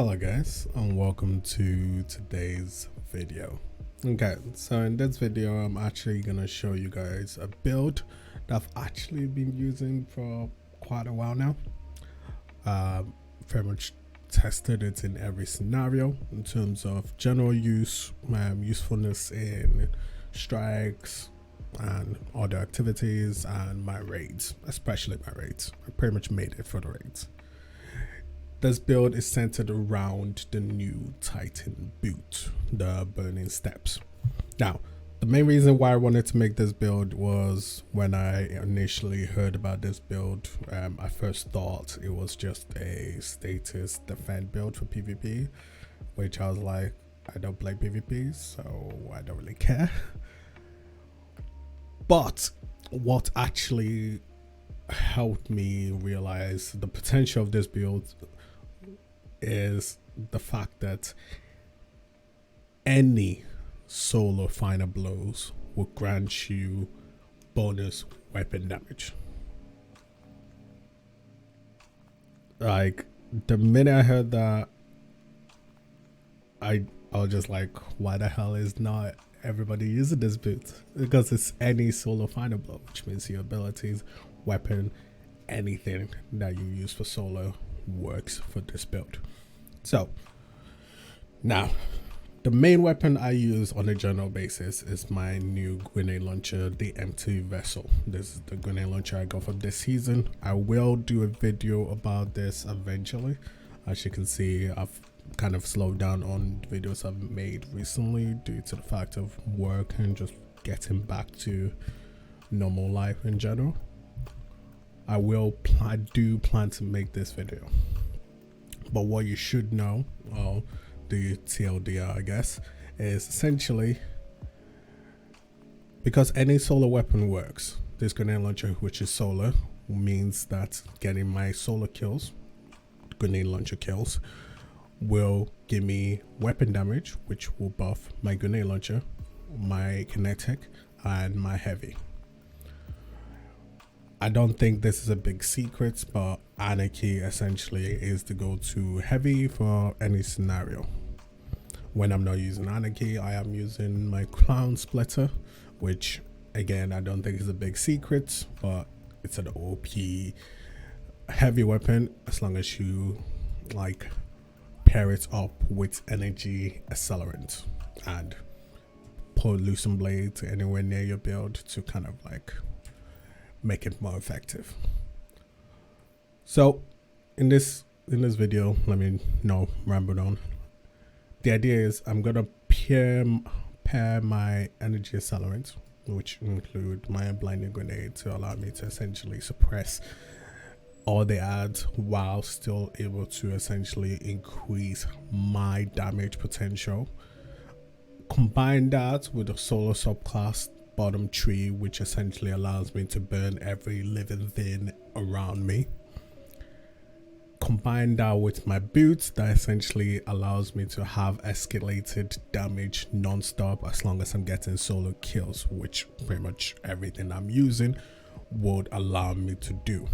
Hello guys, and welcome to today's video. Okay, so in this video I'm actually gonna show you guys a build that I've actually been using for quite a while now. Very much tested it in every scenario in terms of general use, usefulness in strikes and other activities, and my raids, especially my raids. I pretty much made it for the raids. This build is centered around the new Titan boot, the Burning Steps. Now, the main reason why I wanted to make this build was when I initially heard about this build, I first thought it was just a status defend build for PvP, which I was like, I don't play PvP, so I don't really care. But what actually helped me realize the potential of this build is the fact that any solo final blows will grant you bonus weapon damage. Like, the minute I heard that, I was just like, why the hell is not everybody using this boot? Because it's any solo final blow, which means your abilities, weapon, anything that you use for solo works for this build. So now the main weapon I use on a general basis is my new grenade launcher, the empty vessel. This is the grenade launcher I got for this season. I will do a video about this eventually. As you can see, I've kind of slowed down on videos I've made recently due to the fact of work and just getting back to normal life in general. I do plan to make this video, but what you should know, or the TLDR I guess, is essentially because any solo weapon works, this grenade launcher, which is solo, means that getting my solo kills, grenade launcher kills, will give me weapon damage, which will buff my grenade launcher, my kinetic, and my heavy. I don't think this is a big secret, but Anarchy essentially is the go-to heavy for any scenario. When I'm not using Anarchy, I am using my Clown Splitter, which again, I don't think is a big secret, but it's an OP heavy weapon as long as you like pair it up with energy accelerant and put loosen blade anywhere near your build to kind of like make it more effective. So in this video, let me ramble on. The idea is I'm gonna pair my energy accelerant, which include my blinding grenade, to allow me to essentially suppress all the ads while still able to essentially increase my damage potential. Combine that with a solo subclass bottom tree, which essentially allows me to burn every living thing around me. Combine that with my boots that essentially allows me to have escalated damage non-stop as long as I'm getting solo kills, which pretty much everything I'm using would allow me to do.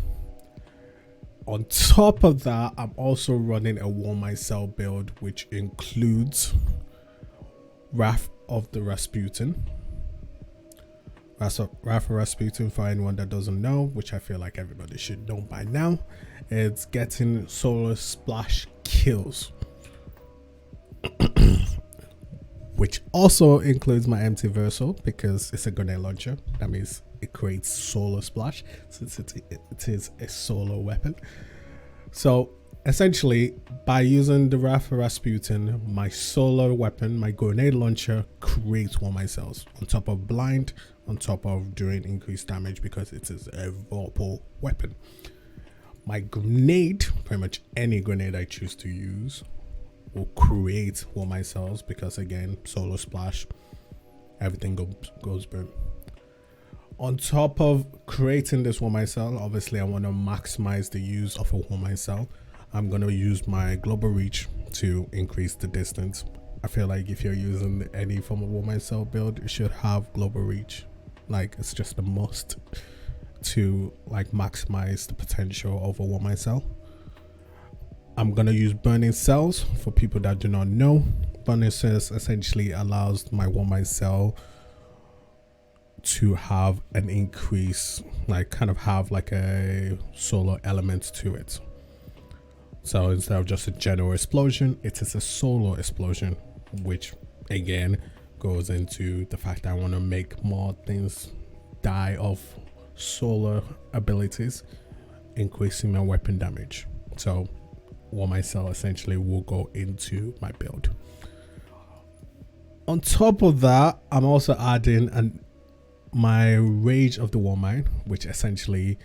On top of that, I'm also running a Warmind cell build, which includes Wrath of the Rasputin. Wrath of Rasputin, for anyone that doesn't know, which I feel like everybody should know by now, it's getting solo splash kills, which also includes my empty versal because it's a grenade launcher. That means it creates solo splash since it is a solo weapon. So essentially, by using the Wrath of Rasputin, my solo weapon, my grenade launcher, creates Warmind cells on top of blind, on top of doing increased damage because it is a vorpal weapon. My grenade, pretty much any grenade I choose to use, will create Warmind cells because again, solo splash, everything goes boom. On top of creating this Warmind cell, obviously I want to maximize the use of a Warmind cell. I'm going to use my global reach to increase the distance. I feel like if you're using any form of Warmind cell build, you should have global reach. Like, it's just a must to like maximize the potential of a Warmind cell. I'm gonna use burning cells for people that do not know. Burning cells essentially allows my Warmind cell to have an increase, like kind of have like a solar element to it. So instead of just a general explosion, it is a solar explosion, which again goes into the fact that I want to make more things die of solar abilities, increasing my weapon damage. So Warmind cell essentially will go into my build. On top of that, I'm also adding my Rage of the Warmind, which essentially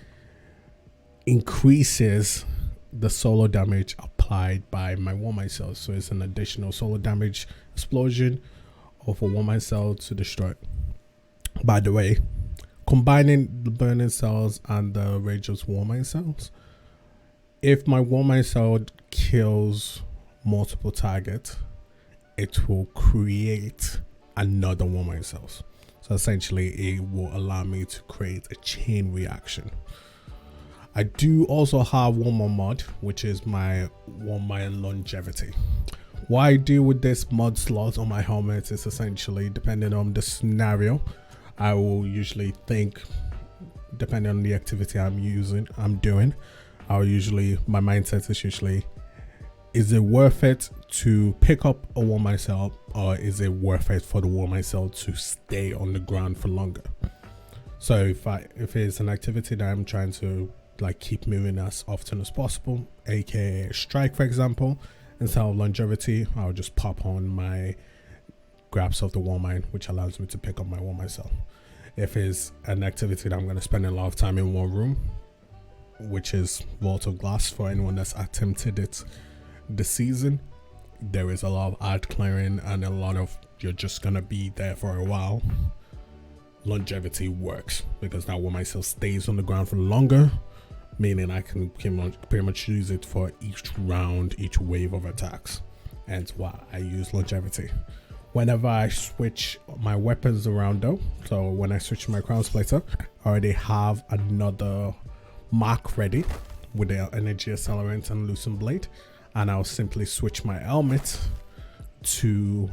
increases the solar damage applied by my Warmind cells. So it's an additional solar damage explosion of a Warmind cell to destroy. By the way, combining the burning cells and the Rage of Warmind cells, if my Warmind cell kills multiple targets, it will create another Warmind cells. So essentially it will allow me to create a chain reaction. I do also have one more mod, which is my Warmind longevity. What I do with this mod slot on my helmet is essentially, depending on the scenario, I will usually think, depending on the activity I'm doing, my mindset is usually, is it worth it to pick up a Warmind cell, or is it worth it for the Warmind cell to stay on the ground for longer? So if it's an activity that I'm trying to like keep moving as often as possible, aka strike for example, instead of longevity, I'll just pop on my grasp of the Warmind, which allows me to pick up my Warmind cell. If it's an activity that I'm going to spend a lot of time in one room, which is Vault of Glass, for anyone that's attempted it this season, there is a lot of art clearing and a lot of you're just gonna be there for a while. Longevity works because now Warmind cell stays on the ground for longer, meaning I can pretty much use it for each round, each wave of attacks. And why I use longevity. Whenever I switch my weapons around though, so when I switch my crown splitter, I already have another mark ready with the energy accelerant and loosen blade, and I'll simply switch my helmet to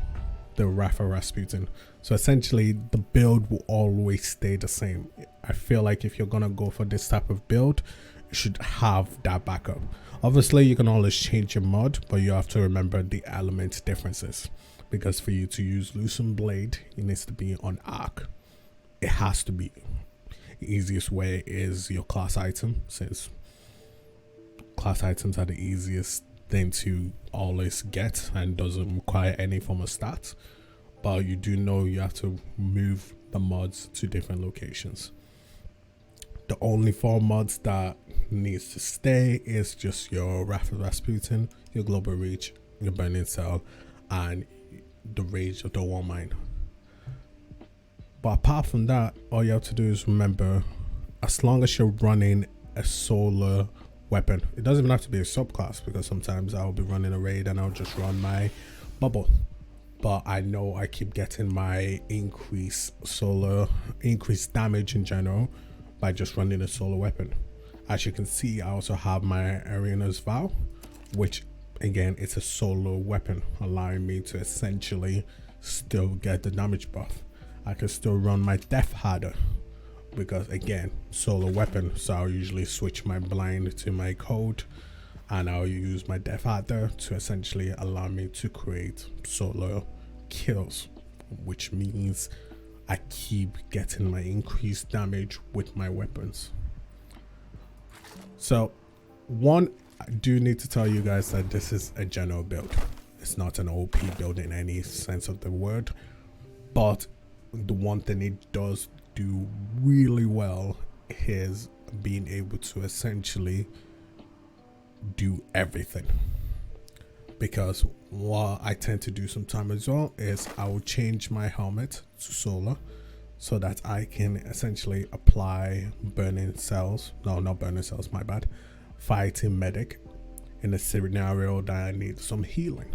the Wrath of Rasputin. So essentially the build will always stay the same. I feel like if you're gonna go for this type of build, you should have that backup. Obviously you can always change your mod, but you have to remember the element differences, because for you to use loosen blade, it needs to be on arc. It has to be. The easiest way is your class item, since class items are the easiest thing to always get and doesn't require any form of stats. But you do know you have to move the mods to different locations. The only 4 mods that needs to stay is just your Wrath of Rasputin, your Global Reach, your Burning Cell, and the Rage of the Warmind. But apart from that, all you have to do is remember, as long as you're running a solar weapon, it doesn't even have to be a subclass, because sometimes I'll be running a raid and I'll just run my bubble, but I know I keep getting my increased damage in general by just running a solar weapon. As you can see, I also have my Arena's Vow, which again, it's a solar weapon, allowing me to essentially still get the damage buff. I can still run my Death harder because again, solar weapon, so I'll usually switch my blind to my code and I'll use my Death harder to essentially allow me to create solar kills, which means I keep getting my increased damage with my weapons. So one, I do need to tell you guys that this is a general build. It's not an OP build in any sense of the word, but the one thing it does do really well is being able to essentially do everything. Because what I tend to do sometimes as well is I will change my helmet to solar so that I can essentially apply burning cells, no, not burning cells, my bad, fighting medic in a scenario that I need some healing.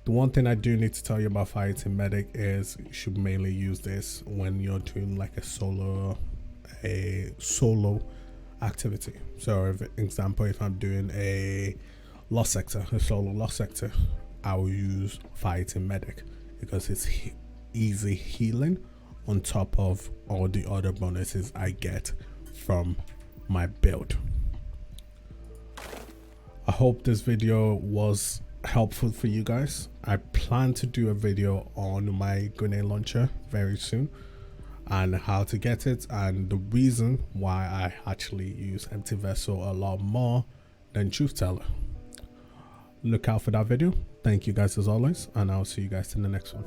The one thing I do need to tell you about fighting medic is you should mainly use this when you're doing like a solo activity. So, for example, if I'm doing a lost sector, a solo lost sector, I will use fighting medic because it's easy healing on top of all the other bonuses I get from my build. I hope this video was helpful for you guys. I plan to do a video on my grenade launcher very soon and how to get it, and the reason why I actually use empty vessel a lot more than truth teller. Look out for that video. Thank you guys as always, and I'll see you guys in the next one.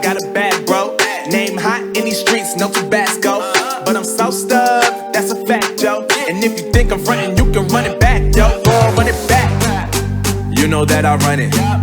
Got a bad bro, name hot in these streets, no Tabasco. But I'm so stuck, that's a fact, yo. And if you think I'm frontin', you can run it back, yo. Go on, run it back. You know that I run it.